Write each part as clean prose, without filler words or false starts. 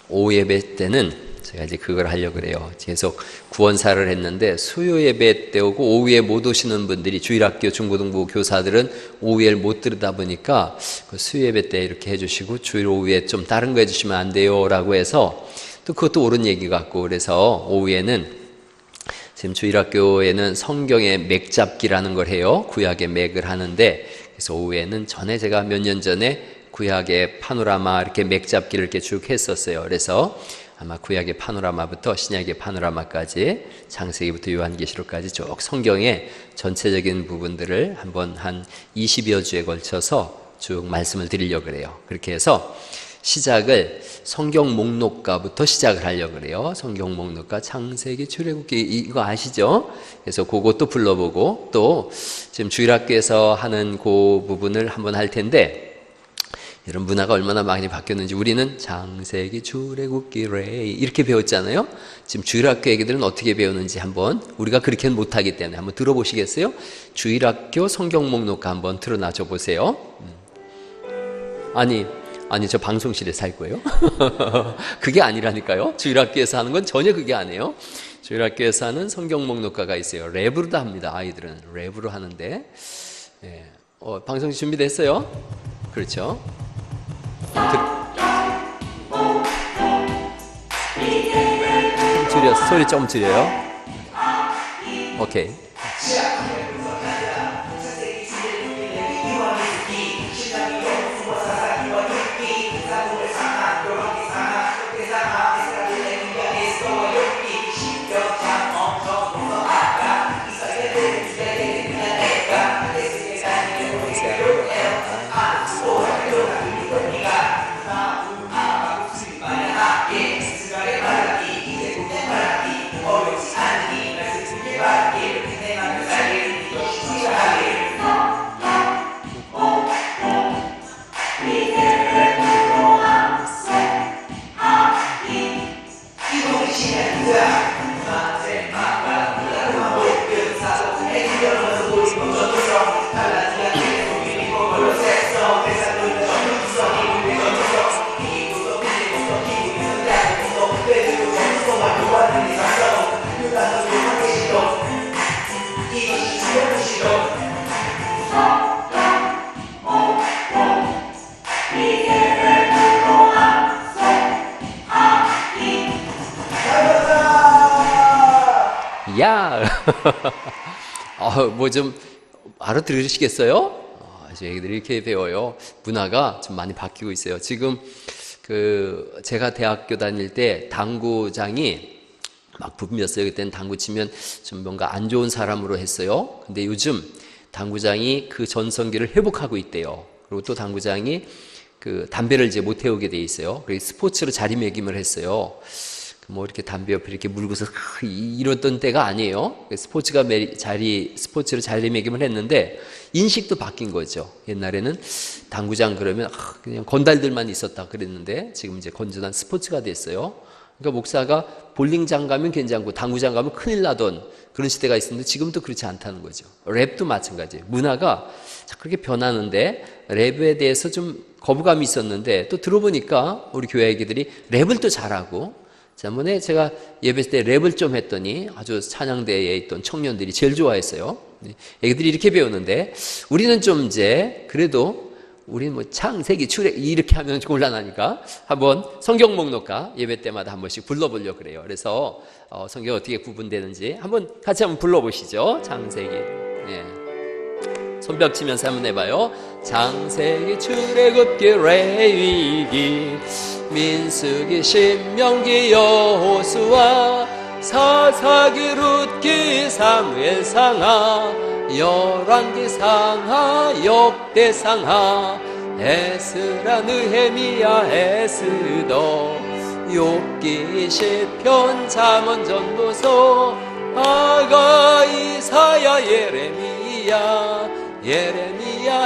오후 예배 때는 제가 이제 그걸 하려고 그래요. 계속 구원사를 했는데 수요 예배 때 오고 오후에 못 오시는 분들이 주일학교 중고등부 교사들은 오후에 못 들으다 보니까 그 수요 예배 때 이렇게 해주시고 주일 오후에 좀 다른 거 해주시면 안 돼요 라고 해서 또 그것도 옳은 얘기 같고, 그래서 오후에는 지금 주일학교에는 성경의 맥잡기라는 걸 해요. 구약의 맥을 하는데, 그래서 오후에는 전에 제가 몇 년 전에 구약의 파노라마 이렇게 맥잡기를 이렇게 쭉 했었어요. 그래서 아마 구약의 파노라마부터 신약의 파노라마까지, 창세기부터 요한계시록까지 쭉 성경의 전체적인 부분들을 한번 한 20여 주에 걸쳐서 쭉 말씀을 드리려고 그래요. 그렇게 해서 시작을 성경 목록가부터 시작을 하려고 그래요. 성경 목록가, 창세기, 출애굽기, 이거 아시죠? 그래서 그것도 불러보고, 또 지금 주일학교에서 하는 그 부분을 한번 할 텐데, 이런 문화가 얼마나 많이 바뀌었는지. 우리는 창세기, 출애굽기, 레위 이렇게 배웠잖아요. 지금 주일학교 애기들은 어떻게 배우는지 한번, 우리가 그렇게는 못하기 때문에 한번 들어보시겠어요? 주일학교 성경 목록가 한번 틀어놔줘 보세요. 아니 저 방송실에서 할 거예요. 그게 아니라니까요. 주일학교에서 하는 건 전혀 그게 아니에요. 주일학교에서 하는 성경 목록가가 있어요. 랩으로도 합니다. 아이들은 랩으로 하는데, 방송 준비됐어요? 그렇죠. 소리 좀 줄여요. 오케이. 야! 뭐 좀 알아들으시겠어요? 저희들이 이렇게 배워요. 문화가 좀 많이 바뀌고 있어요. 지금 제가 대학교 다닐 때 당구장이 막 붐이었어요. 그때는 당구 치면 좀 뭔가 안 좋은 사람으로 했어요. 근데 요즘 당구장이 그 전성기를 회복하고 있대요. 그리고 또 당구장이 담배를 이제 못 태우게 돼 있어요. 그래서 스포츠로 자리매김을 했어요. 뭐 이렇게 담배 옆에 이렇게 물고서 이랬던 때가 아니에요. 스포츠로 자리매김을 했는데 인식도 바뀐 거죠. 옛날에는 당구장 그러면 그냥 건달들만 있었다 그랬는데 지금 이제 건전한 스포츠가 됐어요. 그러니까 목사가 볼링장 가면 괜찮고 당구장 가면 큰일 나던 그런 시대가 있었는데 지금도 그렇지 않다는 거죠. 랩도 마찬가지예요. 문화가 그렇게 변하는데, 랩에 대해서 좀 거부감이 있었는데 또 들어보니까 우리 교회 애기들이 랩을 또 잘하고, 지난번에 제가 예배 때 랩을 좀 했더니 아주 찬양대에 있던 청년들이 제일 좋아했어요. 애기들이 이렇게 배우는데, 우리는 좀 이제 그래도 우리는 뭐 창세기, 출애굽기 이렇게 하면 곤란하니까 한번 성경 목록가 예배 때마다 한 번씩 불러보려고 그래요. 그래서 성경 어떻게 구분되는지 같이 한번 불러보시죠. 창세기. 손뼉 치면서 한번 해봐요. 창세기, 출애굽기, 레위기, 민수기, 신명기, 여호수아, 사사기, 룻기, 사무엘 상하, 열왕기 상하, 역대 상하, 에스라, 느헤미야, 에스더, 욥기, 시편, 잠언, 전도서, 아가, 이사야, 예레미야,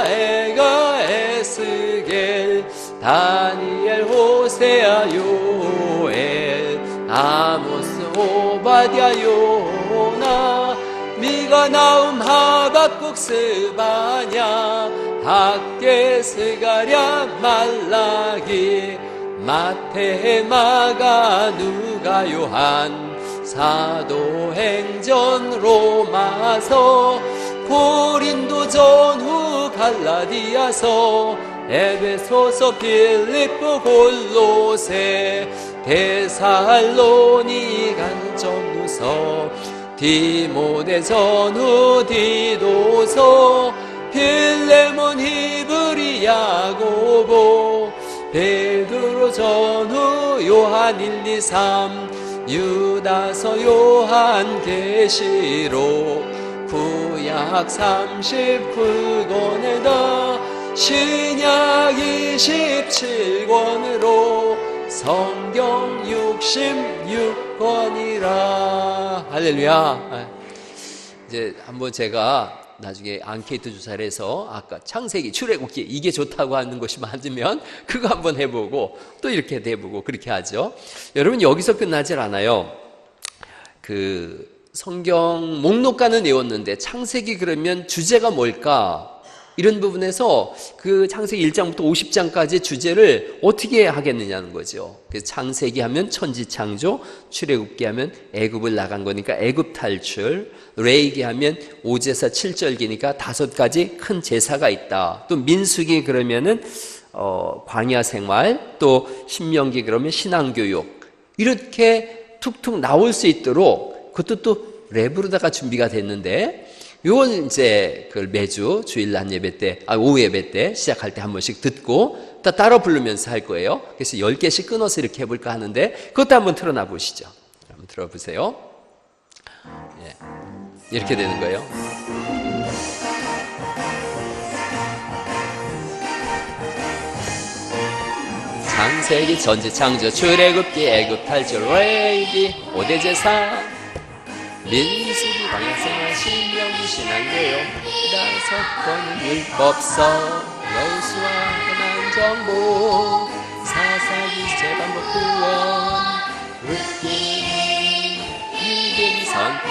에가, 에스겔, 다니엘, 호세아, 요엘, 아모스, 오바댜, 요나, 미가, 나움, 하박국, 스바냐, 학개, 스가랴, 말라기, 마태, 마가, 누가, 요한, 사도행전, 로마서, 고린도, 전후, 갈라디아서, 에베소서, 빌립보, 골로새, 데살로니가, 전후서, 디모데, 전후, 디도서, 필레몬, 히브리, 야고보, 베드로, 전후, 요한 1, 2, 3, 유다서, 요한, 계시록, 구약 39권에다 신약 27권으로 성경 66권이라. 할렐루야. 이제 한번 제가 나중에 앙케이트 조사를 해서 아까 창세기, 출애굽기 이게 좋다고 하는 것이 맞으면 그거 한번 해보고 또 이렇게 해보고 그렇게 하죠. 여러분, 여기서 끝나질 않아요. 그 성경 목록가는 외웠는데 창세기 그러면 주제가 뭘까? 이런 부분에서 그 창세기 1장부터 50장까지의 주제를 어떻게 하겠느냐는 거죠. 그래서 창세기 하면 천지창조, 출애굽기 하면 애굽을 나간 거니까 애굽 탈출, 레위기 하면 5제사 7절기니까 5가지 큰 제사가 있다. 또 민수기 그러면은 광야 생활, 또 신명기 그러면 신앙교육, 이렇게 툭툭 나올 수 있도록 그것도 또 랩으로다가 준비가 됐는데, 요건 이제 그걸 매주 주일 낮 예배 때, 오후 예배 때 시작할 때 한 번씩 듣고 따라 부르면서 할 거예요. 그래서 10개씩 끊어서 이렇게 해볼까 하는데, 그것도 한번 틀어놔 보시죠. 한번 들어보세요. 예. 이렇게 되는 거예요. 창세기, 전지창조, 출애굽기, 애굽 탈출, 레위기, 5대 제사, 민수기, 광야생활, 신명기, 신앙교육, 다섯권 율법서, 여호수아, 현안정보, 사사기, 재반복 구원, 룻기, 유대인 선택,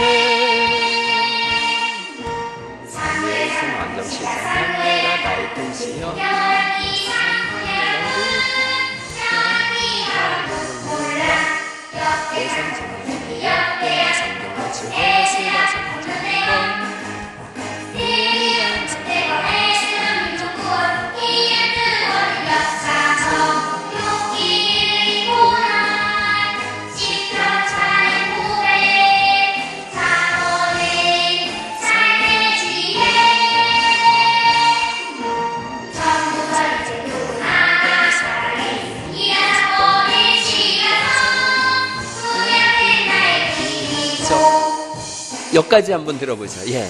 사무엘서 왕정시장, 남매라, 나이튼 시험, 여기까지 한번 들어보죠. 예.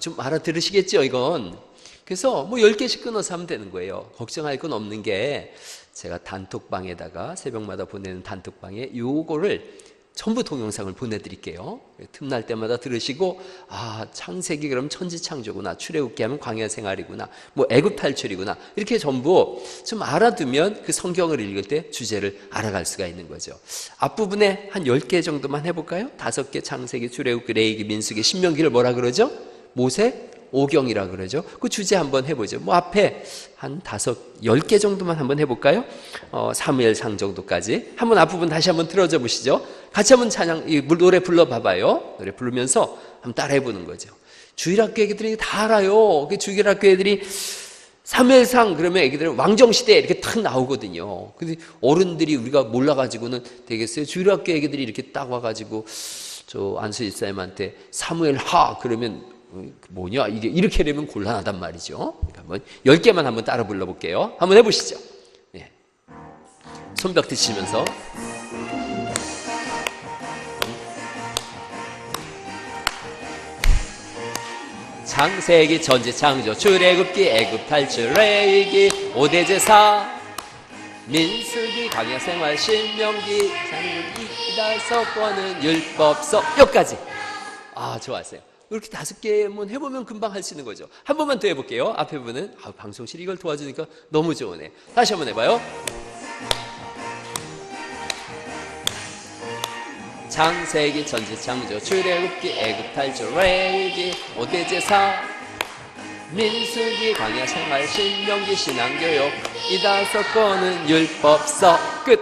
좀 알아들으시겠죠, 이건? 그래서 뭐 10개씩 끊어서 하면 되는 거예요. 걱정할 건 없는 게, 제가 단톡방에다가 새벽마다 보내는 단톡방에 요거를 전부 동영상을 보내드릴게요. 틈날 때마다 들으시고, 창세기 그럼 천지창조구나, 출애굽기 하면 광야생활이구나, 뭐 애굽 탈출이구나, 이렇게 전부 좀 알아두면 그 성경을 읽을 때 주제를 알아갈 수가 있는 거죠. 앞부분에 한 10개 정도만 해볼까요? 5개, 창세기, 출애굽기, 레위기, 민수기, 신명기를 뭐라 그러죠? 모세 오경이라 그러죠. 그 주제 한번 해보죠. 뭐 앞에 한 10개 정도만 한번 해볼까요? 사무엘상 정도까지. 한번 앞부분 다시 한번 틀어줘 보시죠. 같이 한번 노래 불러봐봐요. 노래 부르면서 한번 따라해보는 거죠. 주일학교 애기들이 다 알아요. 그 주일학교 애들이 사무엘상 그러면 애기들은 왕정시대 이렇게 탁 나오거든요. 근데 어른들이 우리가 몰라가지고는 되겠어요? 주일학교 애기들이 이렇게 딱 와가지고 저 안수 집사님한테 사무엘하 그러면 뭐냐, 이게 이렇게 되면 곤란하단 말이죠. 그러니까 한번 10개만 한번 따라 불러볼게요. 한번 해보시죠. 예. 손뼉 드시면서. 창세기, 천지창조, 출애굽기, 애굽 탈출, 레위기, 5대 제사, 민수기, 광야생활, 신명기, 창세기, 5권은 율법서. 여기까지. 좋았어요. 이렇게 5개만 해보면 금방 할 수 있는 거죠. 한 번만 더 해볼게요. 앞에 부분은 방송실이 이걸 도와주니까 너무 좋으네. 다시 한번 해봐요. 창세기, 천지창조, 출애굽기, 애굽 탈출, 레위기, 5대 제사, 민수기, 광야 생활, 신명기, 신앙교육 이 5권은 율법서. 끝.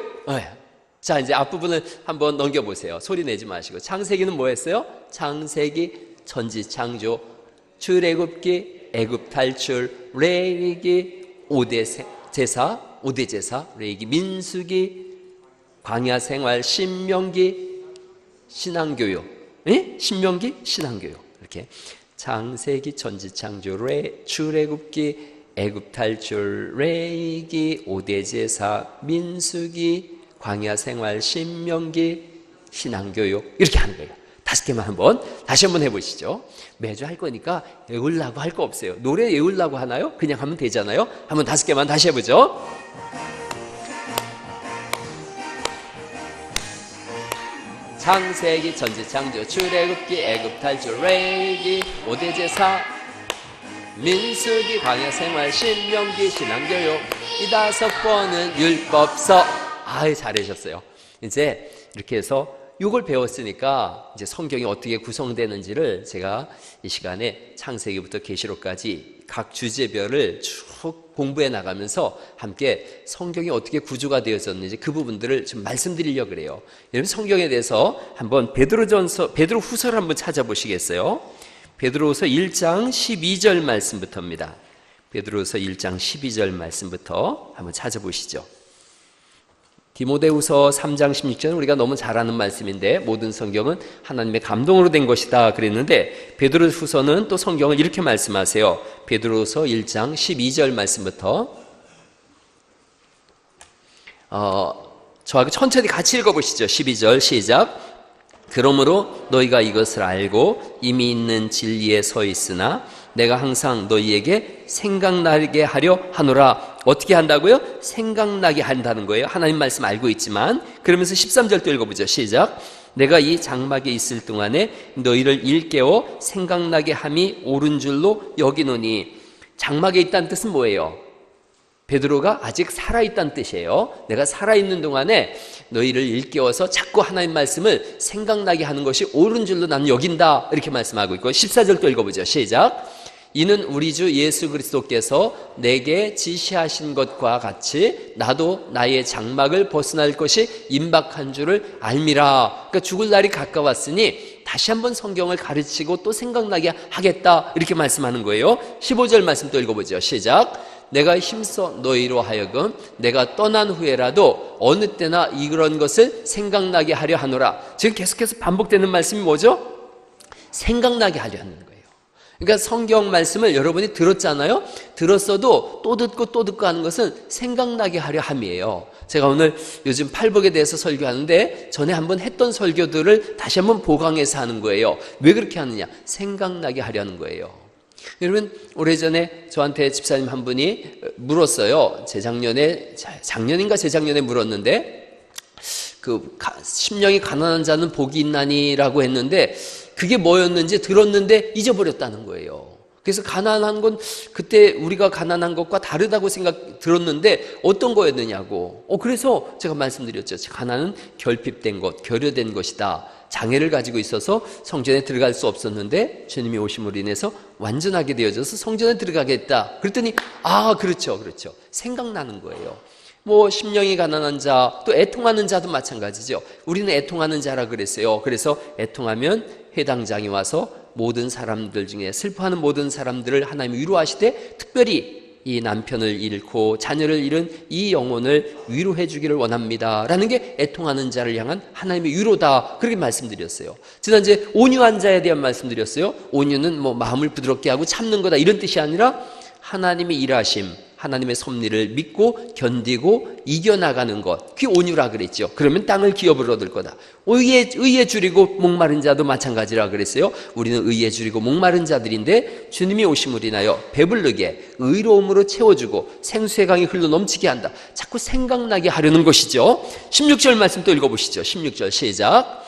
자, 이제 앞부분을 한번 넘겨보세요. 소리 내지 마시고. 창세기는 뭐 했어요? 창세기, 천지창조, 출애굽기, 애굽 탈출, 레위기, 5대 제사, 레위기, 민수기, 광야 생활, 신명기, 신앙교육. 신명기, 신앙교육. 이렇게 창세기, 천지창조, 출애굽기, 애굽 탈출, 레위기, 5대 제사, 민수기, 광야 생활, 신명기, 신앙교육 이렇게 하는 거예요. 5개만 다시 한번 해보시죠. 매주 할 거니까 외우려고 할 거 없어요. 노래 외우려고 하나요? 그냥 하면 되잖아요. 한번 5개만 다시 해보죠. 창세기, 천지창조, 출애굽기, 애굽 탈출, 레위기, 5대 제사, 민수기, 광야 생활, 신명기, 신앙교육 이 5권은 율법서. 잘하셨어요. 이제 이렇게 해서 이걸 배웠으니까 이제 성경이 어떻게 구성되는지를 제가 이 시간에 창세기부터 계시록까지 각 주제별을 쭉 공부해 나가면서 함께 성경이 어떻게 구조가 되어졌는지 그 부분들을 좀 말씀드리려고 그래요. 여러분 성경에 대해서 한번 베드로후서를 한번 찾아보시겠어요? 베드로후서 1장 12절 말씀부터입니다. 베드로후서 1장 12절 말씀부터 한번 찾아보시죠. 디모데후서 3장 16절은 우리가 너무 잘 아는 말씀인데 모든 성경은 하나님의 감동으로 된 것이다 그랬는데 베드로후서는 또 성경을 이렇게 말씀하세요. 베드로후서 1장 12절 말씀부터 저하고 천천히 같이 읽어보시죠. 12절 시작. 그러므로 너희가 이것을 알고 이미 있는 진리에 서 있으나 내가 항상 너희에게 생각나게 하려 하노라. 어떻게 한다고요? 생각나게 한다는 거예요. 하나님 말씀 알고 있지만. 그러면서 13절도 읽어보죠. 시작. 내가 이 장막에 있을 동안에 너희를 일깨워 생각나게 함이 옳은 줄로 여기노니. 장막에 있다는 뜻은 뭐예요? 베드로가 아직 살아있다는 뜻이에요. 내가 살아있는 동안에 너희를 일깨워서 자꾸 하나님 말씀을 생각나게 하는 것이 옳은 줄로 나는 여긴다. 이렇게 말씀하고 있고 14절도 읽어보죠. 시작. 이는 우리 주 예수 그리스도께서 내게 지시하신 것과 같이 나도 나의 장막을 벗어날 것이 임박한 줄을 알미라. 그러니까 죽을 날이 가까웠으니 다시 한번 성경을 가르치고 또 생각나게 하겠다. 이렇게 말씀하는 거예요. 15절 말씀 또 읽어보죠. 시작. 내가 힘써 너희로 하여금 내가 떠난 후에라도 어느 때나 이런 것을 생각나게 하려 하노라. 지금 계속해서 반복되는 말씀이 뭐죠? 생각나게 하려 하는 거예요. 그러니까 성경 말씀을 여러분이 들었잖아요. 들었어도 또 듣고 하는 것은 생각나게 하려 함이에요. 제가 오늘 요즘 팔복에 대해서 설교하는데 전에 한번 했던 설교들을 다시 한번 보강해서 하는 거예요. 왜 그렇게 하느냐? 생각나게 하려는 거예요. 여러분 오래전에 저한테 집사님 한 분이 물었어요. 작년인가 재작년에 물었는데 심령이 가난한 자는 복이 있나니라고 했는데 그게 뭐였는지 들었는데 잊어버렸다는 거예요. 그래서 가난한 건 그때 우리가 가난한 것과 다르다고 들었는데 어떤 거였느냐고. 그래서 제가 말씀드렸죠. 가난은 결핍된 것, 결여된 것이다. 장애를 가지고 있어서 성전에 들어갈 수 없었는데 주님이 오심으로 인해서 완전하게 되어져서 성전에 들어가겠다. 그랬더니 그렇죠. 생각나는 거예요. 심령이 가난한 자, 또 애통하는 자도 마찬가지죠. 우리는 애통하는 자라 그랬어요. 그래서 애통하면 회당장이 와서 모든 사람들 중에 슬퍼하는 모든 사람들을 하나님이 위로하시되 특별히 이 남편을 잃고 자녀를 잃은 이 영혼을 위로해 주기를 원합니다 라는 게 애통하는 자를 향한 하나님의 위로다. 그렇게 말씀드렸어요. 지난주에 온유한 자에 대한 말씀드렸어요. 온유는 마음을 부드럽게 하고 참는 거다 이런 뜻이 아니라 하나님의 일하심, 하나님의 섭리를 믿고 견디고 이겨나가는 것, 그게 온유라 그랬죠. 그러면 땅을 기업으로 얻을 거다. 의에 줄이고 목마른 자도 마찬가지라 그랬어요. 우리는 의에 줄이고 목마른 자들인데 주님이 오심으로 인하여 배부르게 의로움으로 채워주고 생수의 강이 흘러넘치게 한다. 자꾸 생각나게 하려는 것이죠. 16절 말씀 또 읽어보시죠. 16절 시작.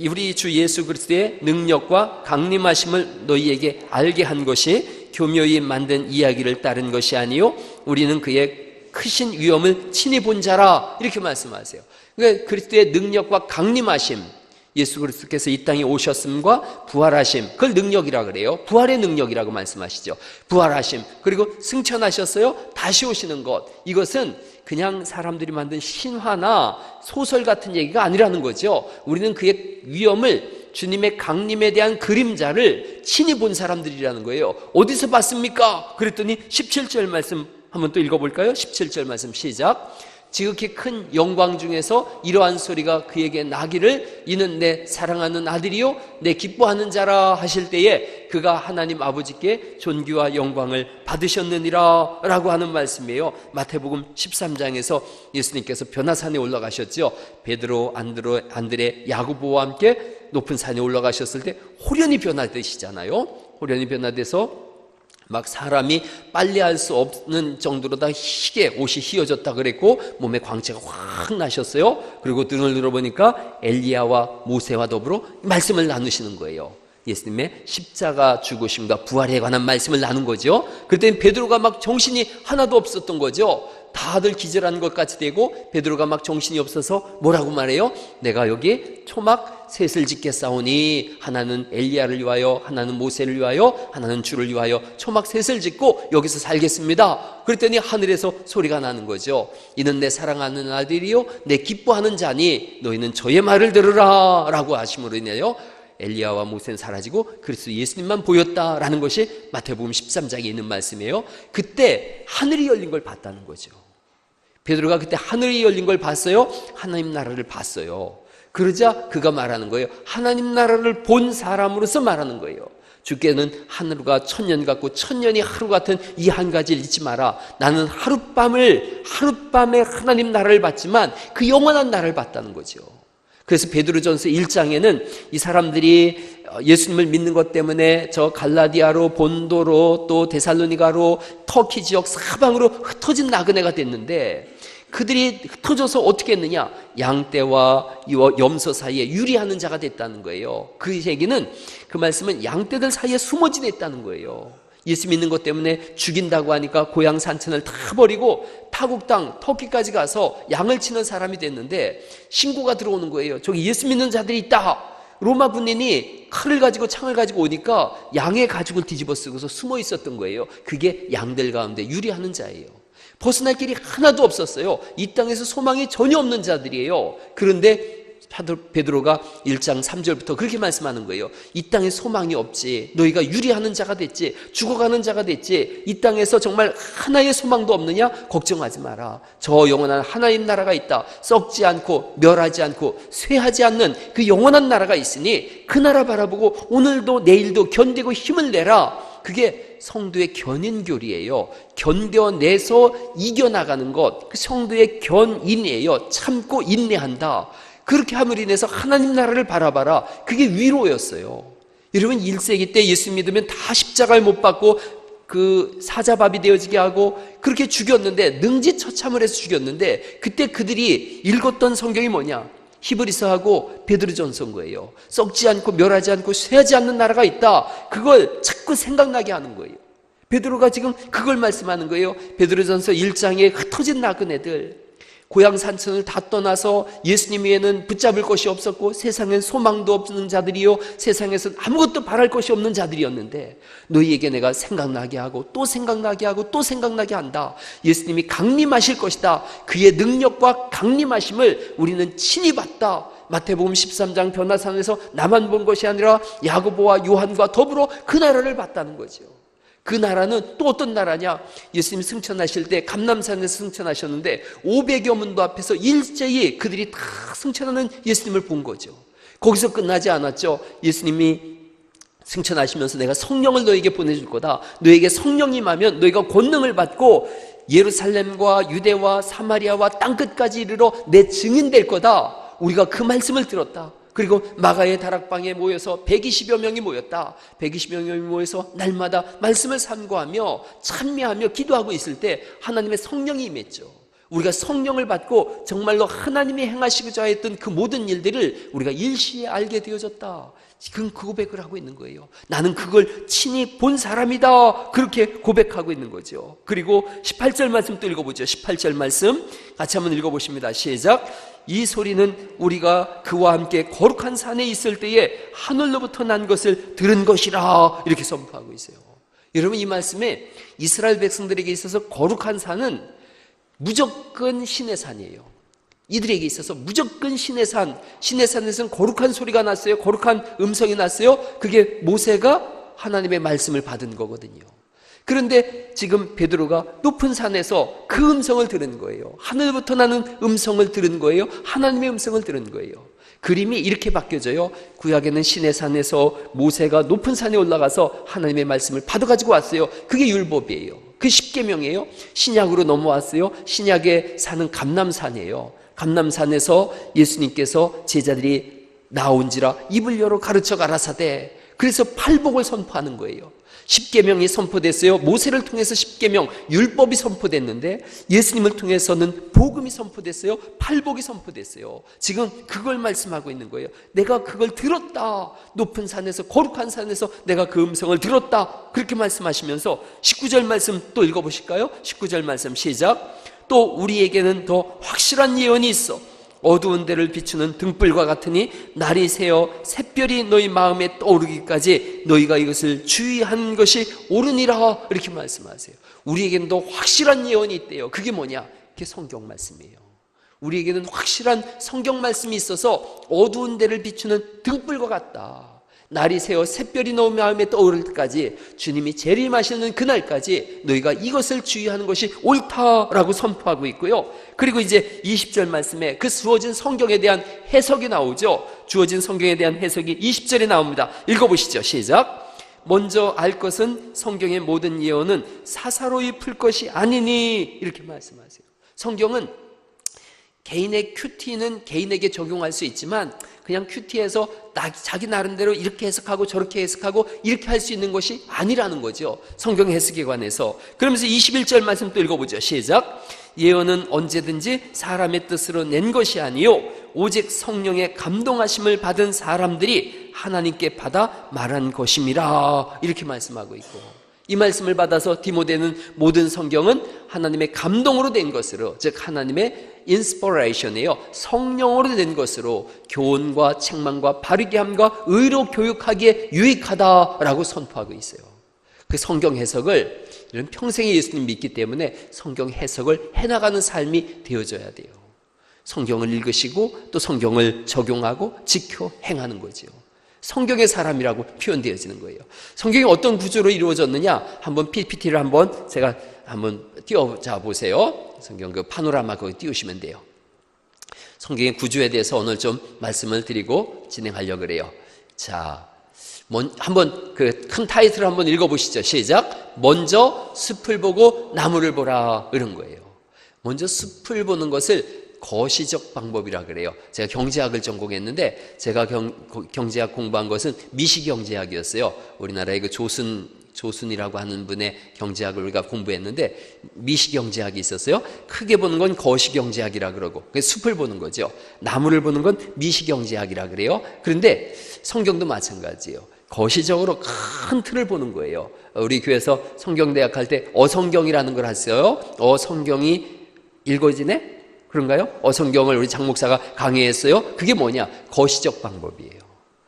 우리 주 예수 그리스도의 능력과 강림하심을 너희에게 알게 한 것이 교묘히 만든 이야기를 따른 것이 아니요 우리는 그의 크신 위엄을 친히 본 자라. 이렇게 말씀하세요. 그러니까 그리스도의 능력과 강림하심, 예수 그리스도께서 이 땅에 오셨음과 부활하심, 그걸 능력이라 그래요. 부활의 능력이라고 말씀하시죠. 부활하심, 그리고 승천하셨어요. 다시 오시는 것, 이것은 그냥 사람들이 만든 신화나 소설 같은 얘기가 아니라는 거죠. 우리는 그의 위엄을, 주님의 강림에 대한 그림자를 친히 본 사람들이라는 거예요. 어디서 봤습니까? 그랬더니 17절 말씀 한번 또 읽어볼까요? 17절 말씀 시작. 지극히 큰 영광 중에서 이러한 소리가 그에게 나기를, 이는 내 사랑하는 아들이요 내 기뻐하는 자라 하실 때에 그가 하나님 아버지께 존귀와 영광을 받으셨느니라 라고 하는 말씀이에요. 마태복음 13장에서 예수님께서 변화산에 올라가셨죠. 베드로, 안드레, 야고보와 함께 높은 산에 올라가셨을 때 호련히 변화되시잖아요. 호련히 변화돼서 막 사람이 빨래할 수 없는 정도로 다 희게 옷이 휘어졌다 그랬고 몸에 광채가 확 나셨어요. 그리고 등을 들어보니까 엘리야와 모세와 더불어 말씀을 나누시는 거예요. 예수님의 십자가 죽으심과 부활에 관한 말씀을 나눈 거죠. 그때 베드로가 막 정신이 하나도 없었던 거죠. 다들 기절한 것 같이 되고 베드로가 막 정신이 없어서 뭐라고 말해요? 내가 여기 초막 셋을 짓겠사오니 하나는 엘리야를 위하여, 하나는 모세를 위하여, 하나는 주를 위하여 초막 셋을 짓고 여기서 살겠습니다. 그랬더니 하늘에서 소리가 나는 거죠. 이는 내 사랑하는 아들이요 내 기뻐하는 자니 너희는 저의 말을 들으라 라고 하심으로 인하여 엘리야와 모세는 사라지고 그리스도 예수님만 보였다라는 것이 마태복음 13장에 있는 말씀이에요. 그때 하늘이 열린 걸 봤다는 거죠. 베드로가 그때 하늘이 열린 걸 봤어요. 하나님 나라를 봤어요. 그러자 그가 말하는 거예요. 하나님 나라를 본 사람으로서 말하는 거예요. 주께는 하늘과 천년 같고 천년이 하루 같은 이 한 가지를 잊지 마라. 나는 하룻밤에 하나님 나라를 봤지만 그 영원한 나라를 봤다는 거죠. 그래서 베드로전서 1장에는 이 사람들이 예수님을 믿는 것 때문에 저 갈라디아로, 본도로, 또 데살로니가로, 터키 지역 사방으로 흩어진 나그네가 됐는데 그들이 흩어져서 어떻게 했느냐? 양떼와 염소 사이에 유리하는 자가 됐다는 거예요. 그 얘기는, 그 말씀은 양떼들 사이에 숨어 지냈다는 거예요. 예수 믿는 것 때문에 죽인다고 하니까 고향 산천을 다 버리고 타국 땅 터키까지 가서 양을 치는 사람이 됐는데 신고가 들어오는 거예요. 저기 예수 믿는 자들이 있다. 로마 군인이 칼을 가지고 창을 가지고 오니까 양의 가죽을 뒤집어 쓰고서 숨어 있었던 거예요. 그게 양들 가운데 유리하는 자예요. 벗어날 길이 하나도 없었어요. 이 땅에서 소망이 전혀 없는 자들이에요. 그런데 베드로가 1장 3절부터 그렇게 말씀하는 거예요. 이 땅에 소망이 없지. 너희가 유리하는 자가 됐지. 죽어가는 자가 됐지. 이 땅에서 정말 하나의 소망도 없느냐? 걱정하지 마라. 저 영원한 하나님 나라가 있다. 썩지 않고 멸하지 않고 쇠하지 않는 그 영원한 나라가 있으니 그 나라 바라보고 오늘도 내일도 견디고 힘을 내라. 그게 성도의 견인교리예요. 견뎌내서 이겨나가는 것, 그 성도의 견인이에요. 참고 인내한다. 그렇게 함으로 인해서 하나님 나라를 바라봐라. 그게 위로였어요. 여러분 1세기 때 예수 믿으면 다 십자가를 못 박고 그 사자밥이 되어지게 하고 그렇게 죽였는데, 능지처참을 해서 죽였는데, 그때 그들이 읽었던 성경이 뭐냐? 히브리서하고 베드로전서인 거예요. 썩지 않고 멸하지 않고 쇠하지 않는 나라가 있다. 그걸 자꾸 생각나게 하는 거예요. 베드로가 지금 그걸 말씀하는 거예요. 베드로전서 1장에 흩어진 나그네들, 고향 산천을 다 떠나서 예수님 외에는 붙잡을 것이 없었고 세상엔 소망도 없는 자들이요, 세상에서 아무것도 바랄 것이 없는 자들이었는데 너희에게 내가 생각나게 하고 또 생각나게 하고 또 생각나게 한다. 예수님이 강림하실 것이다. 그의 능력과 강림하심을 우리는 친히 봤다. 마태복음 13장 변화산에서 나만 본 것이 아니라 야고보와 요한과 더불어 그 나라를 봤다는 거죠. 그 나라는 또 어떤 나라냐? 예수님 승천하실 때 감람산에서 승천하셨는데 500여 문도 앞에서 일제히 그들이 다 승천하는 예수님을 본 거죠. 거기서 끝나지 않았죠. 예수님이 승천하시면서 내가 성령을 너에게 보내줄 거다. 너에게 성령이 임하면 너희가 권능을 받고 예루살렘과 유대와 사마리아와 땅끝까지 이르러 내 증인 될 거다. 우리가 그 말씀을 들었다. 그리고 마가의 다락방에 모여서 120여 명이 모였다. 120여 명이 모여서 날마다 말씀을 삼고하며 찬미하며 기도하고 있을 때 하나님의 성령이 임했죠. 우리가 성령을 받고 정말로 하나님이 행하시고자 했던 그 모든 일들을 우리가 일시에 알게 되어졌다. 지금 그 고백을 하고 있는 거예요. 나는 그걸 친히 본 사람이다. 그렇게 고백하고 있는 거죠. 그리고 18절 말씀 또 읽어보죠. 18절 말씀 같이 한번 읽어보십니다. 시작. 이 소리는 우리가 그와 함께 거룩한 산에 있을 때에 하늘로부터 난 것을 들은 것이라 이렇게 선포하고 있어요. 여러분, 이 말씀에 이스라엘 백성들에게 있어서 거룩한 산은 무조건 신의 산이에요. 이들에게 있어서 무조건 신의 산, 신의 산에서는 거룩한 소리가 났어요. 거룩한 음성이 났어요. 그게 모세가 하나님의 말씀을 받은 거거든요. 그런데 지금 베드로가 높은 산에서 그 음성을 들은 거예요. 하늘부터 나는 음성을 들은 거예요. 하나님의 음성을 들은 거예요. 그림이 이렇게 바뀌어져요. 구약에는 신의 산에서 모세가 높은 산에 올라가서 하나님의 말씀을 받아가지고 왔어요. 그게 율법이에요. 그 십계명이에요. 신약으로 넘어왔어요. 신약에 사는 감람산이에요. 감람산에서 예수님께서 제자들이 나온지라 입을 열어 가르쳐 가라사대, 그래서 팔복을 선포하는 거예요. 십계명이 선포됐어요. 모세를 통해서 십계명, 율법이 선포됐는데 예수님을 통해서는 복음이 선포됐어요. 팔복이 선포됐어요. 지금 그걸 말씀하고 있는 거예요. 내가 그걸 들었다. 높은 산에서, 거룩한 산에서 내가 그 음성을 들었다. 그렇게 말씀하시면서 19절 말씀 또 읽어보실까요? 19절 말씀 시작. 또 우리에게는 더 확실한 예언이 있어. 어두운 데를 비추는 등불과 같으니 날이 새어 샛별이 너희 마음에 떠오르기까지 너희가 이것을 주의한 것이 옳으니라. 이렇게 말씀하세요. 우리에게는 더 확실한 예언이 있대요. 그게 뭐냐? 그게 성경 말씀이에요. 우리에게는 확실한 성경 말씀이 있어서 어두운 데를 비추는 등불과 같다. 날이 새어 샛별이 너희 마음에 떠오를 때까지, 주님이 재림하시는 그날까지 너희가 이것을 주의하는 것이 옳다라고 선포하고 있고요. 그리고 이제 20절 말씀에 그 주어진 성경에 대한 해석이 나오죠. 주어진 성경에 대한 해석이 20절에 나옵니다. 읽어보시죠. 시작. 먼저 알 것은 성경의 모든 예언은 사사로이 풀 것이 아니니, 이렇게 말씀하세요. 성경은 개인의 큐티는 개인에게 적용할 수 있지만 그냥 큐티에서 자기 나름대로 이렇게 해석하고 저렇게 해석하고 이렇게 할 수 있는 것이 아니라는 거죠. 성경 해석에 관해서. 그러면서 21절 말씀 또 읽어보죠. 시작. 예언은 언제든지 사람의 뜻으로 낸 것이 아니요 오직 성령의 감동하심을 받은 사람들이 하나님께 받아 말한 것임이라. 이렇게 말씀하고 있고, 이 말씀을 받아서 디모데는 모든 성경은 하나님의 감동으로 된 것으로, 즉 하나님의 인스퍼레이션이에요. 성령으로 된 것으로 교훈과 책망과 바르게 함과 의로 교육하기에 유익하다라고 선포하고 있어요. 그 성경 해석을, 이런 평생에 예수님 믿기 때문에 성경 해석을 해나가는 삶이 되어져야 돼요. 성경을 읽으시고 또 성경을 적용하고 지켜 행하는 거죠. 성경의 사람이라고 표현되어지는 거예요. 성경이 어떤 구조로 이루어졌느냐, 한번 PPT를 제가 한번 띄워자 보세요. 성경 그 파노라마 거기 띄우시면 돼요. 성경의 구조에 대해서 오늘 좀 말씀을 드리고 진행하려고 그래요. 자, 한번 그 큰 타이틀을 한번 읽어보시죠. 시작. 먼저 숲을 보고 나무를 보라, 이런 거예요. 먼저 숲을 보는 것을 거시적 방법이라 그래요. 제가 경제학을 전공했는데 제가 경제학 공부한 것은 미시경제학이었어요. 우리나라의 그 조순이라고 하는 분의 경제학을 우리가 공부했는데 미시경제학이 있었어요. 크게 보는 건 거시경제학이라 그러고, 숲을 보는 거죠. 나무를 보는 건 미시경제학이라 그래요. 그런데 성경도 마찬가지예요. 거시적으로 큰 틀을 보는 거예요. 우리 교회에서 성경대학 할 때 어성경이라는 걸 했어요. 어성경이 읽어지네? 그런가요? 어성경을 우리 장 목사가 강의했어요. 그게 뭐냐? 거시적 방법이에요.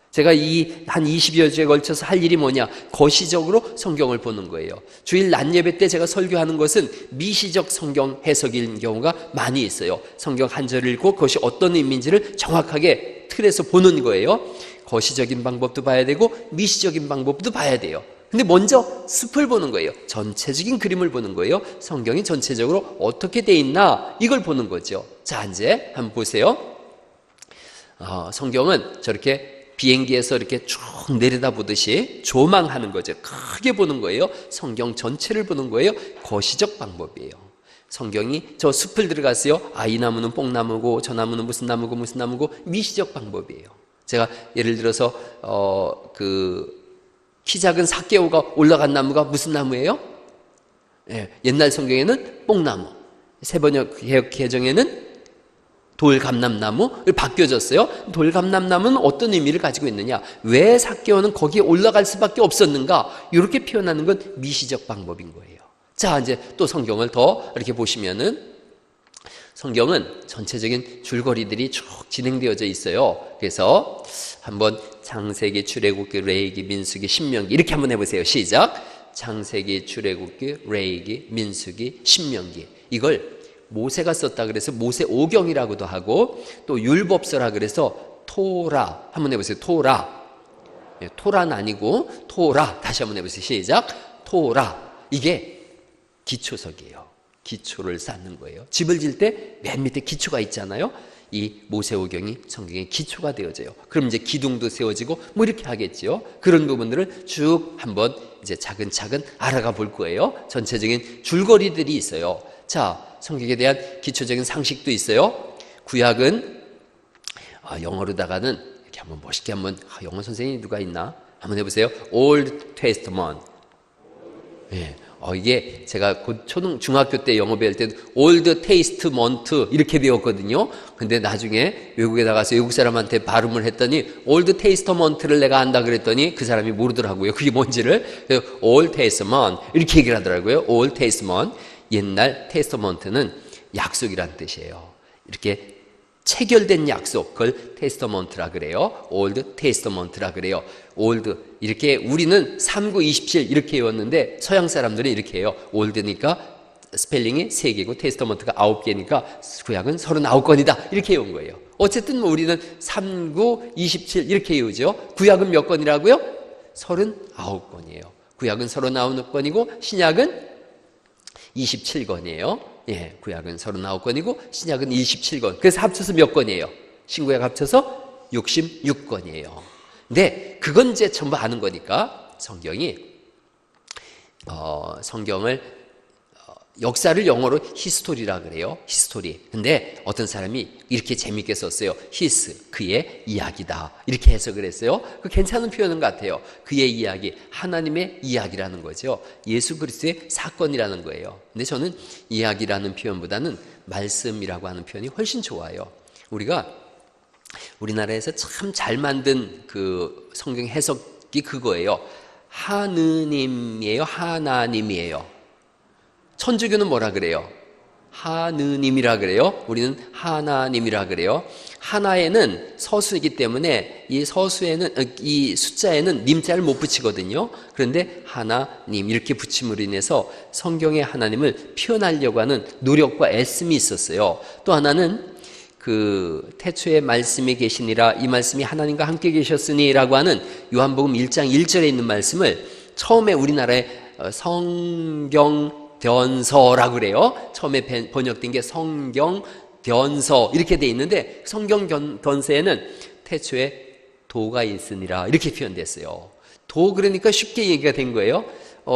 제가 한 20여 주에 걸쳐서 할 일이 뭐냐? 거시적으로 성경을 보는 거예요. 주일 낮 예배 때 제가 설교하는 것은 미시적 성경 해석인 경우가 많이 있어요. 성경 한 절을 읽고 그것이 어떤 의미인지를 정확하게 틀에서 보는 거예요. 거시적인 방법도 봐야 되고 미시적인 방법도 봐야 돼요. 근데 먼저 숲을 보는 거예요. 전체적인 그림을 보는 거예요. 성경이 전체적으로 어떻게 돼 있나, 이걸 보는 거죠. 자, 이제 한번 보세요. 성경은 저렇게 비행기에서 이렇게 쭉 내려다보듯이 조망하는 거죠. 크게 보는 거예요. 성경 전체를 보는 거예요. 거시적 방법이에요. 성경이 저 숲을 들어갔어요. 이 나무는 뽕나무고 저 나무는 무슨 나무고 무슨 나무고, 미시적 방법이에요. 제가 예를 들어서 키 작은 삭개오가 올라간 나무가 무슨 나무예요? 옛날 성경에는 뽕나무, 새번역 개정에는 돌감람나무 바뀌어졌어요. 돌감람나무는 어떤 의미를 가지고 있느냐, 왜 삭개오는 거기에 올라갈 수밖에 없었는가, 이렇게 표현하는 건 미시적 방법인 거예요. 자, 이제 또 성경을 더 이렇게 보시면은 성경은 전체적인 줄거리들이 쭉 진행되어져 있어요. 그래서 한번 창세기, 출애굽기, 레위기, 민수기, 신명기 이렇게 한번 해보세요. 시작. 창세기, 출애굽기, 레위기, 민수기, 신명기. 이걸 모세가 썼다 그래서 모세오경이라고도 하고 또 율법서라 그래서 토라 한번 해보세요. 토라. 토라는 아니고 토라. 다시 한번 해보세요. 시작. 토라. 이게 기초석이에요. 기초를 쌓는 거예요. 집을 질 때 맨 밑에 기초가 있잖아요. 이 모세오경이 성경의 기초가 되어져요. 그럼 이제 기둥도 세워지고 뭐 이렇게 하겠지요. 그런 부분들을 쭉 한번 이제 차근차근 알아가 볼 거예요. 전체적인 줄거리들이 있어요. 자, 성경에 대한 기초적인 상식도 있어요. 구약은 영어로다가는 이렇게 한번 멋있게 한번 영어 선생님이 누가 있나? 한번 해보세요. Old Testament. 예. 이게 제가 곧 중학교 때 영어 배울 때는 Old Testament 이렇게 배웠거든요. 근데 나중에 외국에 나가서 외국 사람한테 발음을 했더니 Old Testament를 내가 안다 그랬더니 그 사람이 모르더라고요. 그게 뭔지를. 그래서 Old Testament 이렇게 얘기를 하더라고요. Old Testament. 옛날 테스터먼트는 약속이란 뜻이에요. 이렇게 체결된 약속, 그걸 테스터먼트라 그래요. 올드 테스터먼트라 그래요. 올드 이렇게 우리는 3927 이렇게 외웠는데 서양 사람들은 이렇게 해요. 올드니까 스펠링이 3개고 테스터먼트가 9개니까 구약은 39권이다 이렇게 외운 거예요. 어쨌든 뭐 우리는 3927 이렇게 외우죠. 구약은 몇 권이라고요? 39권이에요. 구약은 39권이고 신약은 27권이에요. 예, 구약은 39권이고 신약은 27권. 그래서 합쳐서 몇 권이에요? 신구약 합쳐서 66권이에요. 근데 그건 이제 전부 아는 거니까 성경을 역사를 영어로 히스토리라 그래요. 히스토리. 근데 어떤 사람이 이렇게 재밌게 썼어요. 히스, 그의 이야기다. 이렇게 해석을 했어요. 그 괜찮은 표현인 것 같아요. 그의 이야기, 하나님의 이야기라는 거죠. 예수 그리스도의 사건이라는 거예요. 근데 저는 이야기라는 표현보다는 말씀이라고 하는 표현이 훨씬 좋아요. 우리나라에서 참 잘 만든 그 성경 해석이 그거예요. 하느님이에요, 하나님이에요. 천주교는 뭐라 그래요? 하느님이라 그래요. 우리는 하나님이라 그래요. 하나에는 서수이기 때문에 이 숫자에는 님자를 못 붙이거든요. 그런데 하나님 이렇게 붙임으로 인해서 성경의 하나님을 표현하려고 하는 노력과 애씀이 있었어요. 또 하나는 그 태초에 말씀이 계시니라 이 말씀이 하나님과 함께 계셨으니라고 하는 요한복음 1장 1절에 있는 말씀을 처음에 우리나라에 성경변서라고 그래요. 처음에 번역된 게 성경변서 이렇게 돼 있는데 성경변서에는 태초에 도가 있으니라 이렇게 표현됐어요. 도 그러니까 쉽게 얘기가 된 거예요.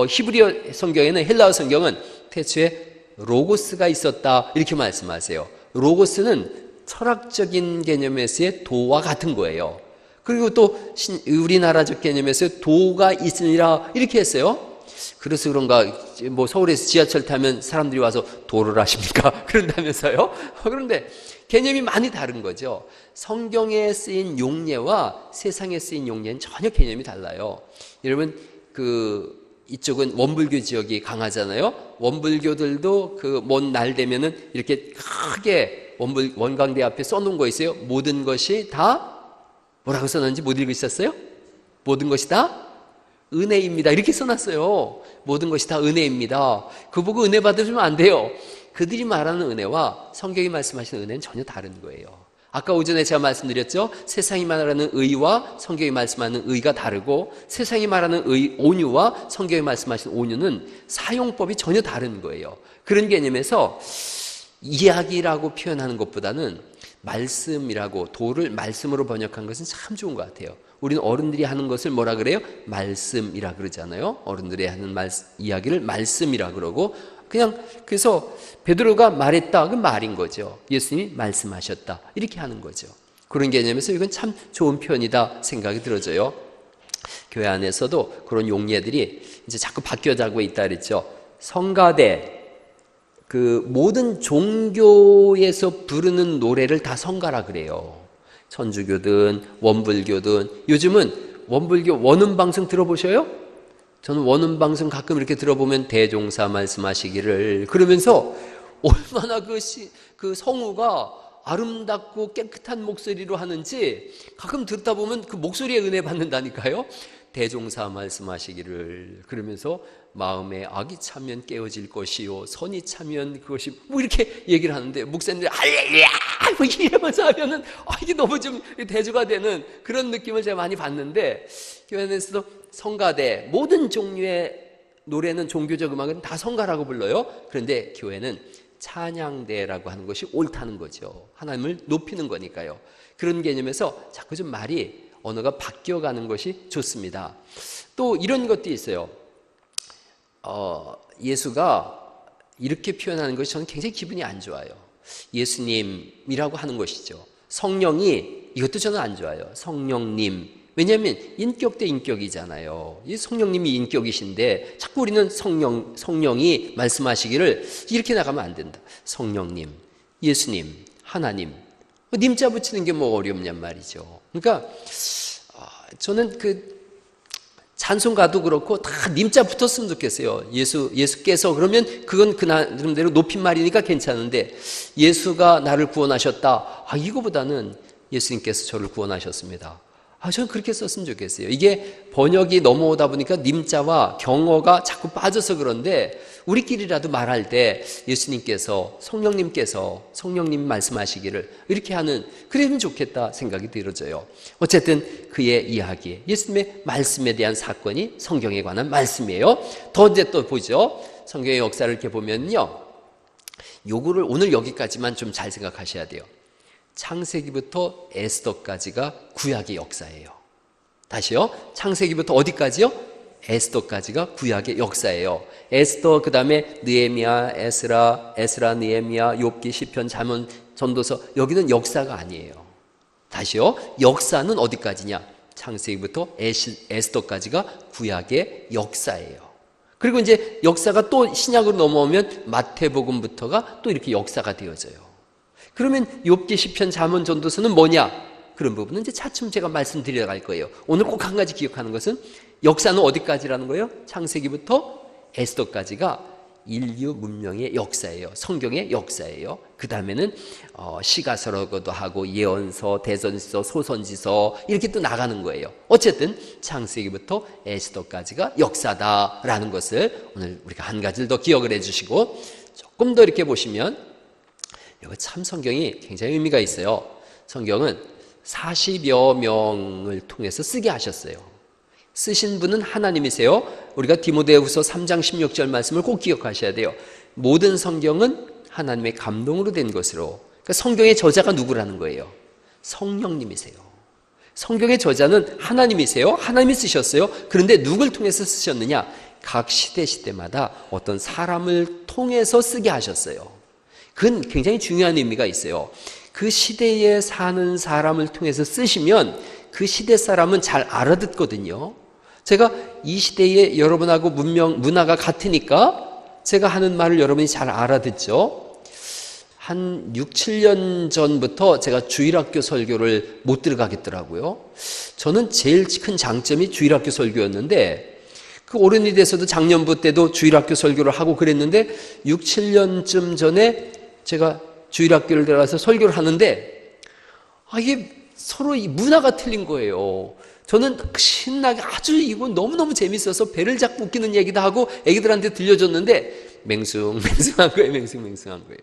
히브리어 성경에는 헬라어 성경은 태초에 로고스가 있었다 이렇게 말씀하세요. 로고스는 철학적인 개념에서의 도와 같은 거예요. 그리고 또 우리나라적 개념에서의 도가 있으니라 이렇게 했어요. 그래서 그런가 뭐 서울에서 지하철 타면 사람들이 와서 도를 하십니까? 그런다면서요? 그런데 개념이 많이 다른 거죠. 성경에 쓰인 용례와 세상에 쓰인 용례는 전혀 개념이 달라요. 여러분 이쪽은 원불교 지역이 강하잖아요. 원불교들도 그 먼 날 되면은 이렇게 크게 원광대 앞에 써놓은 거 있어요. 모든 것이 다 뭐라고 써놨는지 못 읽으셨어요? 모든 것이 다 은혜입니다. 이렇게 써놨어요. 모든 것이 다 은혜입니다. 그거 보고 은혜 받으시면 안 돼요. 그들이 말하는 은혜와 성경이 말씀하시는 은혜는 전혀 다른 거예요. 아까 오전에 제가 말씀드렸죠. 세상이 말하는 의와 성경이 말씀하는 의가 다르고 세상이 말하는 온유와 성경이 말씀하시는 온유는 사용법이 전혀 다른 거예요. 그런 개념에서 이야기라고 표현하는 것보다는 말씀이라고 도를 말씀으로 번역한 것은 참 좋은 것 같아요. 우리는 어른들이 하는 것을 뭐라 그래요? 말씀이라 그러잖아요. 어른들이 하는 이야기를 말씀이라 그러고 그냥 그래서 베드로가 말했다 그 말인 거죠. 예수님이 말씀하셨다 이렇게 하는 거죠. 그런 개념에서 이건 참 좋은 표현이다 생각이 들어져요. 교회 안에서도 그런 용례들이 이제 자꾸 바뀌어가고 있다 그랬죠. 성가대 그 모든 종교에서 부르는 노래를 다 성가라 그래요. 천주교든 원불교든 요즘은 원불교 원음방송 들어보셔요? 저는 원음방송 가끔 이렇게 들어보면 대종사 말씀하시기를 그러면서 얼마나 그 성우가 아름답고 깨끗한 목소리로 하는지 가끔 듣다 보면 그 목소리에 은혜 받는다니까요. 대종사 말씀하시기를, 그러면서 마음에 악이 차면 깨어질 것이요 선이 차면 그것이 뭐 이렇게 얘기를 하는데, 목사님들이 할렐루야 뭐 이러면서 하면은 이게 너무 좀 대조가 되는 그런 느낌을 제가 많이 받는데, 교회 안에서도 성가대, 모든 종류의 노래는, 종교적 음악은 다 성가라고 불러요. 그런데 교회는 찬양대라고 하는 것이 옳다는 거죠. 하나님을 높이는 거니까요. 그런 개념에서 자꾸 좀 말이, 언어가 바뀌어가는 것이 좋습니다. 또 이런 것도 있어요. 예수가 이렇게 표현하는 것이 저는 굉장히 기분이 안 좋아요. 예수님이라고 하는 것이죠. 성령이, 이것도 저는 안 좋아요. 성령님. 왜냐하면 인격 대 인격이잖아요. 이 성령님이 인격이신데 자꾸 우리는 성령이 말씀하시기를 이렇게 나가면 안 된다. 성령님, 예수님, 하나님. 님자 붙이는 게 뭐 어렵냔 말이죠. 그러니까 저는 그 찬송가도 그렇고 다 님자 붙었으면 좋겠어요. 예수께서, 그러면 그건 그 나름대로 높임말이니까 괜찮은데, 예수가 나를 구원하셨다, 이거보다는 예수님께서 저를 구원하셨습니다. 저는 그렇게 썼으면 좋겠어요. 이게 번역이 넘어오다 보니까 님자와 경어가 자꾸 빠져서 그런데, 우리끼리라도 말할 때 예수님께서, 성령님 말씀하시기를 이렇게 하는, 그러면 좋겠다 생각이 들어져요. 어쨌든 그의 이야기, 예수님의 말씀에 대한 사건이 성경에 관한 말씀이에요. 더 이제 또 보죠. 성경의 역사를 이렇게 보면요, 요거를 오늘 여기까지만 좀 잘 생각하셔야 돼요. 창세기부터 에스더까지가 구약의 역사예요. 다시요. 창세기부터 어디까지요? 에스더까지가 구약의 역사예요. 에스더, 그 다음에 느헤미야, 에스라, 느헤미야, 욥기, 시편, 잠언, 전도서, 여기는 역사가 아니에요. 다시요. 역사는 어디까지냐? 창세기부터 에스더까지가 구약의 역사예요. 그리고 이제 역사가 또 신약으로 넘어오면 마태복음부터가 또 이렇게 역사가 되어져요. 그러면 욥기, 시편, 잠언, 전도서는 뭐냐? 그런 부분은 이제 차츰 제가 말씀드려 갈 거예요. 오늘 꼭 한 가지 기억하는 것은, 역사는 어디까지라는 거예요? 창세기부터 에스더까지가 인류 문명의 역사예요. 성경의 역사예요. 그 다음에는 시가서로도 하고 예언서, 대전서, 소선지서 이렇게 또 나가는 거예요. 어쨌든 창세기부터 에스더까지가 역사다라는 것을 오늘 우리가 한 가지를 더 기억을 해주시고, 조금 더 이렇게 보시면 이거 참 성경이 굉장히 의미가 있어요. 성경은 40여 명을 통해서 쓰게 하셨어요. 쓰신 분은 하나님이세요. 우리가 디모데후서 3장 16절 말씀을 꼭 기억하셔야 돼요. 모든 성경은 하나님의 감동으로 된 것으로. 그러니까 성경의 저자가 누구라는 거예요? 성령님이세요. 성경의 저자는 하나님이세요. 하나님이 쓰셨어요. 그런데 누굴 통해서 쓰셨느냐? 각 시대마다 어떤 사람을 통해서 쓰게 하셨어요. 그건 굉장히 중요한 의미가 있어요. 그 시대에 사는 사람을 통해서 쓰시면 그 시대 사람은 잘 알아듣거든요. 제가 이 시대에 여러분하고 문화가 같으니까 제가 하는 말을 여러분이 잘 알아듣죠. 한 6, 7년 전부터 제가 주일학교 설교를 못 들어가겠더라고요. 저는 제일 큰 장점이 주일학교 설교였는데, 그 어른이 돼서도 작년부 때도 주일학교 설교를 하고 그랬는데, 6, 7년쯤 전에 제가 주일학교를 들어가서 설교를 하는데, 이게 서로 이 문화가 틀린 거예요. 저는 신나게 아주 이거 너무너무 재밌어서 배를 잡고 웃기는 얘기도 하고 애기들한테 들려줬는데 맹숭맹숭한 거예요.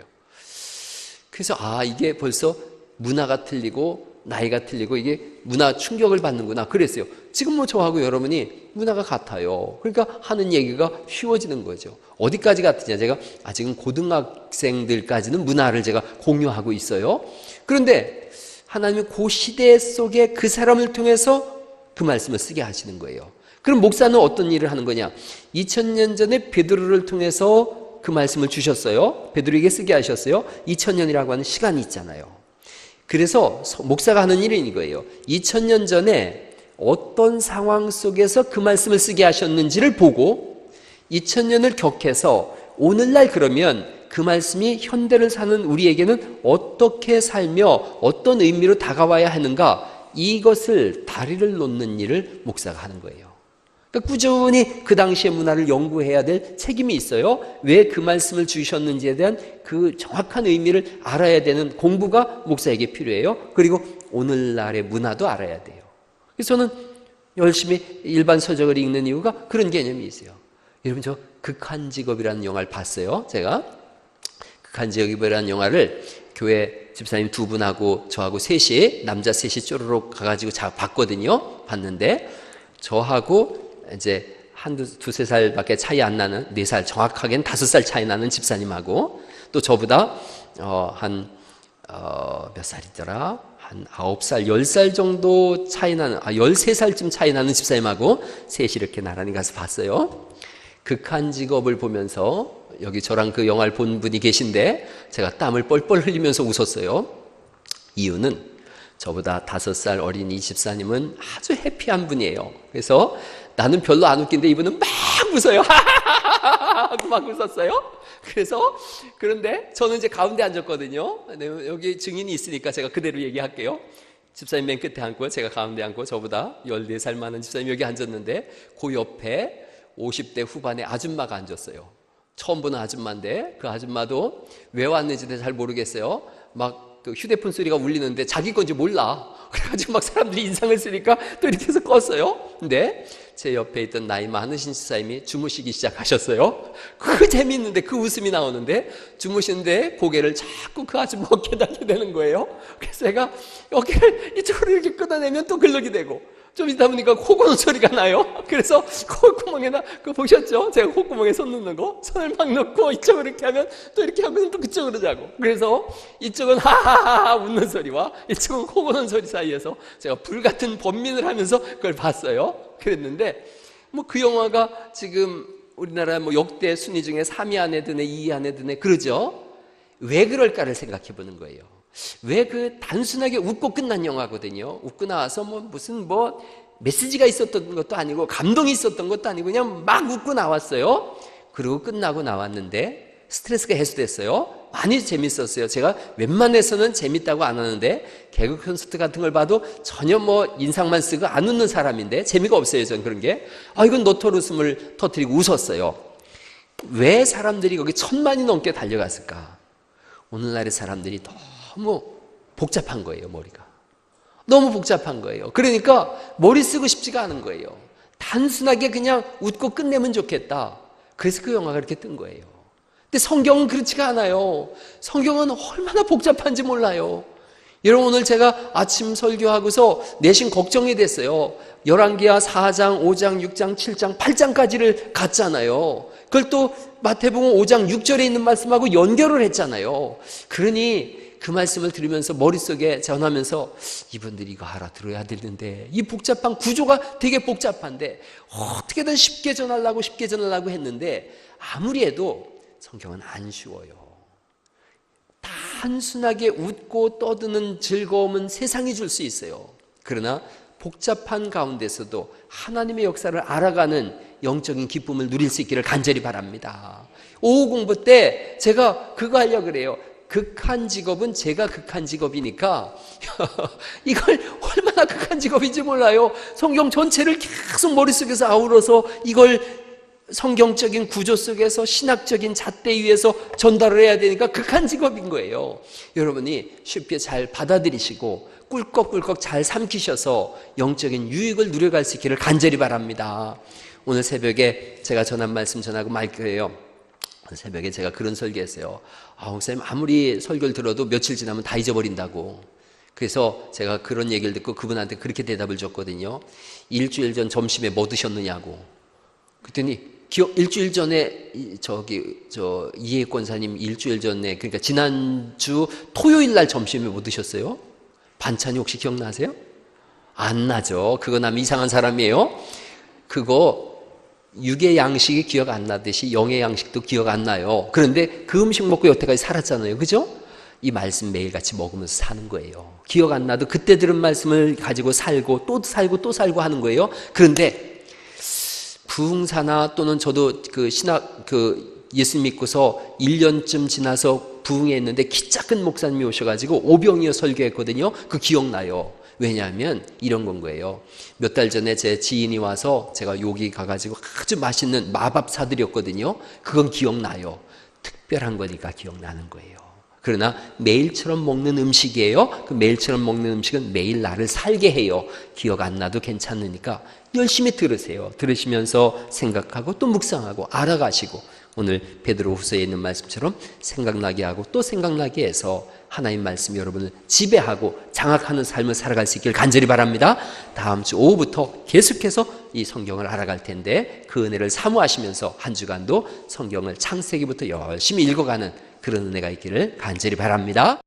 그래서 이게 벌써 문화가 틀리고 나이가 틀리고 이게 문화 충격을 받는구나 그랬어요. 지금 뭐 저하고 여러분이 문화가 같아요. 그러니까 하는 얘기가 쉬워지는 거죠. 어디까지 같으냐? 제가 아직은 고등학생들까지는 문화를 제가 공유하고 있어요. 그런데 하나님은 그 시대 속에 그 사람을 통해서 그 말씀을 쓰게 하시는 거예요. 그럼 목사는 어떤 일을 하는 거냐? 2000년 전에 베드로를 통해서 그 말씀을 주셨어요. 베드로에게 쓰게 하셨어요. 2000년이라고 하는 시간이 있잖아요. 그래서 목사가 하는 일은 이거예요. 2000년 전에 어떤 상황 속에서 그 말씀을 쓰게 하셨는지를 보고 2000년을 격해서 오늘날 그러면 그 말씀이 현대를 사는 우리에게는 어떻게 살며 어떤 의미로 다가와야 하는가, 이것을 다리를 놓는 일을 목사가 하는 거예요. 그러니까 꾸준히 그 당시의 문화를 연구해야 될 책임이 있어요. 왜 그 말씀을 주셨는지에 대한 그 정확한 의미를 알아야 되는 공부가 목사에게 필요해요. 그리고 오늘날의 문화도 알아야 돼요. 그래서 저는 열심히 일반 서적을 읽는 이유가 그런 개념이 있어요. 여러분, 저 극한직업이라는 영화를 봤어요. 제가 극한직업이라는 영화를 교회 집사님 2분하고 저하고 셋이, 남자 셋이 쪼르륵 가가지고 봤거든요. 봤는데 저하고 이제 두세 살밖에 차이 안 나는, 4살, 정확하게는 5살 차이 나는 집사님하고, 또 저보다 몇 살이더라? 한 9살, 10살 정도 차이 나는, 13살쯤 차이 나는 집사님하고 셋이 이렇게 나란히 가서 봤어요. 극한직업을 보면서, 여기 저랑 그 영화를 본 분이 계신데 제가 땀을 뻘뻘 흘리면서 웃었어요. 이유는 저보다 5살 어린 이 집사님은 아주 해피한 분이에요. 그래서 나는 별로 안 웃긴데 이분은 막 웃어요. 하고 막 웃었어요. 그런데 저는 이제 가운데 앉았거든요. 여기 증인이 있으니까 제가 그대로 얘기할게요. 집사님 맨 끝에 앉고 제가 가운데 앉고, 저보다 14살 많은 집사님 여기 앉았는데 그 옆에 50대 후반의 아줌마가 앉았어요. 처음 보는 아줌마인데 그 아줌마도 왜 왔는지는 잘 모르겠어요. 막 그 휴대폰 소리가 울리는데 자기 건지 몰라. 그래가지고 막 사람들이 인상을 쓰니까 또 이렇게 해서 껐어요. 근데 제 옆에 있던 나이 많으신 집사님이 주무시기 시작하셨어요. 그 재미있는데, 그 웃음이 나오는데 주무시는데 고개를 자꾸 그 아줌마 어깨에 닿게 되는 거예요. 그래서 제가 어깨를 이쪽으로 이렇게 끌어내면 또 글럭이 되고, 좀 있다 보니까 코 고는 소리가 나요. 그래서 콧구멍에다, 그거 보셨죠? 제가 콧구멍에 손 넣는 거, 손을 막 넣고 이쪽으로 이렇게 하면 또 이렇게 하면 또 그쪽으로 자고, 그래서 이쪽은 하하하하 웃는 소리와 이쪽은 코 고는 소리 사이에서 제가 불같은 번민을 하면서 그걸 봤어요. 그랬는데 그 영화가 지금 우리나라 역대 순위 중에 3위 안에 드네, 2위 안에 드네 그러죠. 왜 그럴까를 생각해 보는 거예요. 왜 그 단순하게 웃고 끝난 영화거든요. 웃고 나와서 무슨 메시지가 있었던 것도 아니고 감동이 있었던 것도 아니고 그냥 막 웃고 나왔어요. 그리고 끝나고 나왔는데 스트레스가 해소됐어요. 많이 재밌었어요. 제가 웬만해서는 재밌다고 안 하는데 개그 콘서트 같은 걸 봐도 전혀 인상만 쓰고 안 웃는 사람인데 재미가 없어요. 저는 그런 게. 이건 노토 웃음을 터뜨리고 웃었어요. 왜 사람들이 거기 1000만이 넘게 달려갔을까? 오늘날의 사람들이 너무 복잡한 거예요. 머리가 너무 복잡한 거예요. 그러니까 머리 쓰고 싶지가 않은 거예요. 단순하게 그냥 웃고 끝내면 좋겠다. 그래서 그 영화가 그렇게 뜬 거예요. 근데 성경은 그렇지가 않아요. 성경은 얼마나 복잡한지 몰라요. 여러분, 오늘 제가 아침 설교하고서 내심 걱정이 됐어요. 열왕기하 4장, 5장, 6장, 7장, 8장까지를 갔잖아요. 그걸 또 마태복음 5장 6절에 있는 말씀하고 연결을 했잖아요. 그러니 그 말씀을 들으면서 머릿속에 전하면서 이분들이 이거 알아들어야 되는데, 이 복잡한 구조가 되게 복잡한데 어떻게든 쉽게 전하려고 했는데 아무리 해도 성경은 안 쉬워요. 단순하게 웃고 떠드는 즐거움은 세상이 줄 수 있어요. 그러나 복잡한 가운데서도 하나님의 역사를 알아가는 영적인 기쁨을 누릴 수 있기를 간절히 바랍니다. 오후 공부 때 제가 그거 하려고 그래요. 극한 직업은 제가 극한 직업이니까 이걸 얼마나 극한 직업인지 몰라요. 성경 전체를 계속 머릿속에서 아우러서 이걸 성경적인 구조 속에서 신학적인 잣대 위에서 전달을 해야 되니까 극한 직업인 거예요. 여러분이 쉽게 잘 받아들이시고 꿀꺽꿀꺽 잘 삼키셔서 영적인 유익을 누려갈 수 있기를 간절히 바랍니다. 오늘 새벽에 제가 전한 말씀 전하고 말 거예요. 새벽에 제가 그런 설교했어요. 목사님, 아무리 설교를 들어도 며칠 지나면 다 잊어버린다고. 그래서 제가 그런 얘기를 듣고 그분한테 그렇게 대답을 줬거든요. 일주일 전 점심에 뭐 드셨느냐고. 그랬더니 일주일 전에 이해 권사님 일주일 전에, 그러니까 지난주 토요일 날 점심에 뭐 드셨어요? 반찬이 혹시 기억나세요? 안 나죠. 그거 나면 이상한 사람이에요. 그거 육의 양식이 기억 안 나듯이 영의 양식도 기억 안 나요. 그런데 그 음식 먹고 여태까지 살았잖아요. 그죠? 이 말씀 매일같이 먹으면서 사는 거예요. 기억 안 나도 그때 들은 말씀을 가지고 살고 또 살고 또 살고 하는 거예요. 그런데 부흥사나 또는 저도 예수 믿고서 1년쯤 지나서 부흥회했는데 키 작은 목사님이 오셔가지고 오병이어 설교했거든요. 그 기억나요. 왜냐하면 이런 건 거예요. 몇 달 전에 제 지인이 와서 제가 여기 가가지고 아주 맛있는 마밥 사드렸거든요. 그건 기억나요. 특별한 거니까 기억나는 거예요. 그러나 매일처럼 먹는 음식이에요. 그 매일처럼 먹는 음식은 매일 나를 살게 해요. 기억 안 나도 괜찮으니까 열심히 들으세요. 들으시면서 생각하고 또 묵상하고 알아가시고, 오늘 베드로후서에 있는 말씀처럼 생각나게 하고 또 생각나게 해서 하나님 말씀이 여러분을 지배하고 장악하는 삶을 살아갈 수 있기를 간절히 바랍니다. 다음 주 오후부터 계속해서 이 성경을 알아갈 텐데 그 은혜를 사모하시면서 한 주간도 성경을 창세기부터 열심히 읽어가는 그런 은혜가 있기를 간절히 바랍니다.